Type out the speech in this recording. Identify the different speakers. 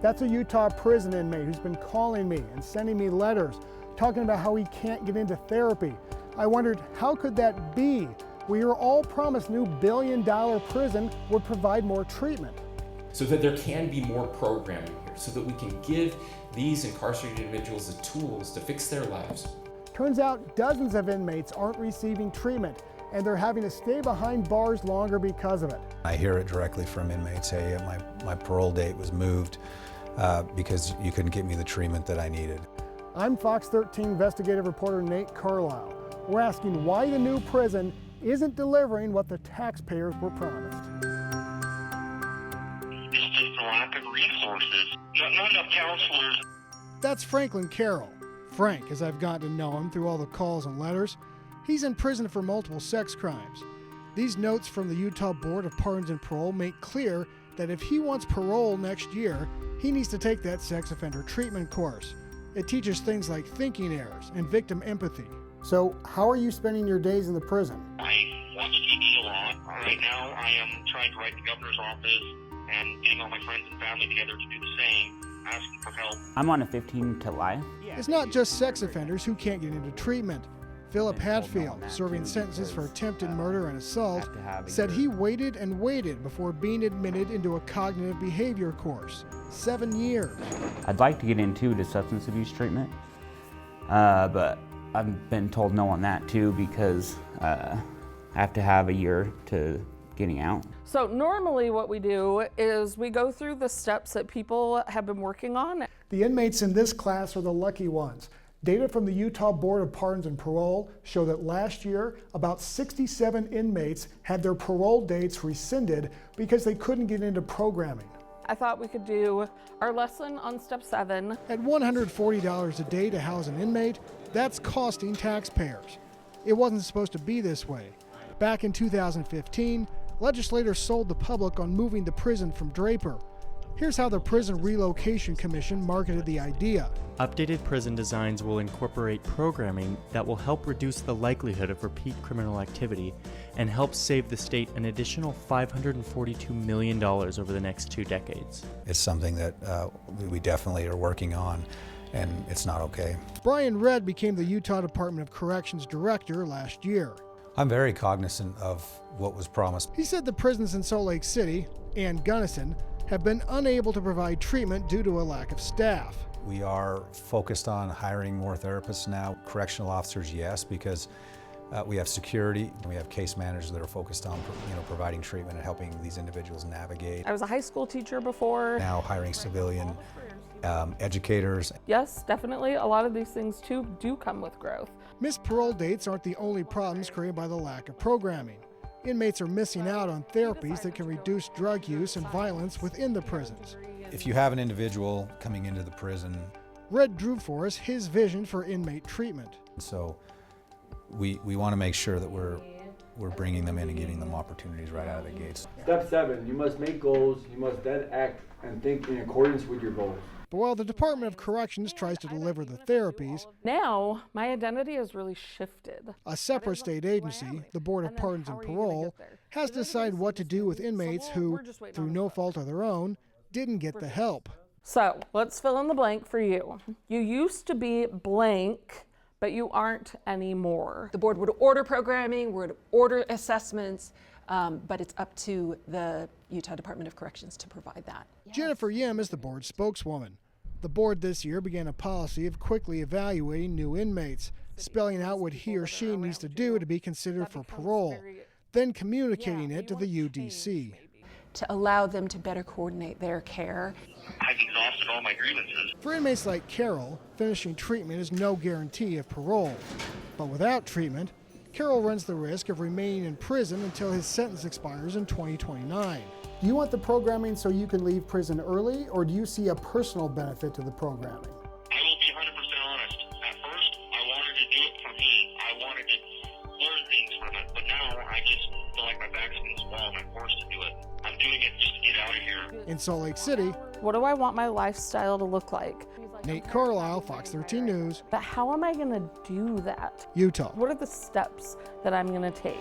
Speaker 1: That's a Utah prison inmate who's been calling me and sending me letters talking about how he can't get into therapy. I wondered, how could that be? We were all promised new billion-dollar prison would provide more treatment.
Speaker 2: So that there can be more programming here, so that we can give these incarcerated individuals the tools to fix their lives.
Speaker 1: Turns out dozens of inmates aren't receiving treatment, and they're having to stay behind bars longer because of it.
Speaker 3: I hear it directly from inmates, hey, my parole date was moved because you couldn't get me the treatment that I needed.
Speaker 1: I'm Fox 13 investigative reporter Nate Carlisle. We're asking why the new prison isn't delivering what the taxpayers were promised.
Speaker 4: It's just a lack of resources. Not enough counselors.
Speaker 1: That's Franklin Carroll. Frank, as I've gotten to know him through all the calls and letters, he's in prison for multiple sex crimes. These notes from the Utah Board of Pardons and Parole make clear that if he wants parole next year, he needs to take that sex offender treatment course. It teaches things like thinking errors and victim empathy. So, how are you spending your days in the prison?
Speaker 4: I watch TV a lot. Right now, I am trying to write the governor's office and getting all my friends and family together to do the same, asking for help.
Speaker 5: I'm on a 15 to life.
Speaker 1: It's not just sex offenders who can't get into treatment. Philip Hatfield, serving sentences for attempted murder and assault, said he waited and waited before being admitted into a cognitive behavior course. 7 years.
Speaker 5: I'd like to get into the substance abuse treatment, but I've been told no on that too because I have to have a year to getting out.
Speaker 6: So normally what we do is we go through the steps that people have been working on.
Speaker 1: The inmates in this class are the lucky ones. Data from the Utah Board of Pardons and Parole show that last year, about 67 inmates had their parole dates rescinded because they couldn't get into programming.
Speaker 6: I thought we could do our lesson on step 7.
Speaker 1: At $140 a day to house an inmate, that's costing taxpayers. It wasn't supposed to be this way. Back in 2015, legislators sold the public on moving the prison from Draper. Here's how the Prison Relocation Commission marketed the idea.
Speaker 7: Updated prison designs will incorporate programming that will help reduce the likelihood of repeat criminal activity and help save the state an additional $542 million over the next 2 decades.
Speaker 3: It's something that we definitely are working on, and it's not okay.
Speaker 1: Brian Redd became the Utah Department of Corrections director last year.
Speaker 3: I'm very cognizant of what was promised.
Speaker 1: He said the prisons in Salt Lake City and Gunnison have been unable to provide treatment due to a lack of staff.
Speaker 3: We are focused on hiring more therapists now. Correctional officers, yes, because we have security and we have case managers that are focused on providing treatment and helping these individuals navigate.
Speaker 6: I was a high school teacher before.
Speaker 3: Now hiring civilian educators.
Speaker 6: Yes, definitely. A lot of these things too do come with growth.
Speaker 1: Missed parole dates aren't the only problems created by the lack of programming. Inmates are missing out on therapies that can reduce drug use and violence within the prisons.
Speaker 3: If you have an individual coming into the prison,
Speaker 1: Red drew for us his vision for inmate treatment.
Speaker 3: So we want to make sure that we're bringing them in and giving them opportunities right out of the gates.
Speaker 8: Step 7, you must make goals, you must then act and think in accordance with your goals.
Speaker 1: But while the Department of Corrections tries to deliver the therapies,
Speaker 6: now my identity has really shifted.
Speaker 1: A separate state agency, the Board of Pardons and Parole, has to decide what to do with inmates who, through no fault of their own, didn't get the help.
Speaker 6: So let's fill in the blank for you. You used to be blank, but you aren't anymore.
Speaker 9: The board would order programming, would order assessments, but it's up to the Utah Department of Corrections to provide that.
Speaker 1: Jennifer Yim is the board's spokeswoman. The board this year began a policy of quickly evaluating new inmates, spelling out what he or she needs to do to be considered for parole, then communicating it to the UDC.
Speaker 9: To allow them to better coordinate their care.
Speaker 4: I've exhausted all my grievances.
Speaker 1: For inmates like Carol, finishing treatment is no guarantee of parole. But without treatment, Carol runs the risk of remaining in prison until his sentence expires in 2029. Do you want the programming so you can leave prison early, or do you see a personal benefit to the programming?
Speaker 4: I will be 100% honest. At first, I wanted to do it for me. I wanted to learn things from it, but now I just feel like my back's against the wall and I'm forced to do it. I'm doing it just to get out of here.
Speaker 1: In Salt Lake City,
Speaker 6: what do I want my lifestyle to look like?
Speaker 1: Nate Carlisle, Fox 13 News.
Speaker 6: But how am I going to do that?
Speaker 1: Utah.
Speaker 6: What are the steps that I'm going to take?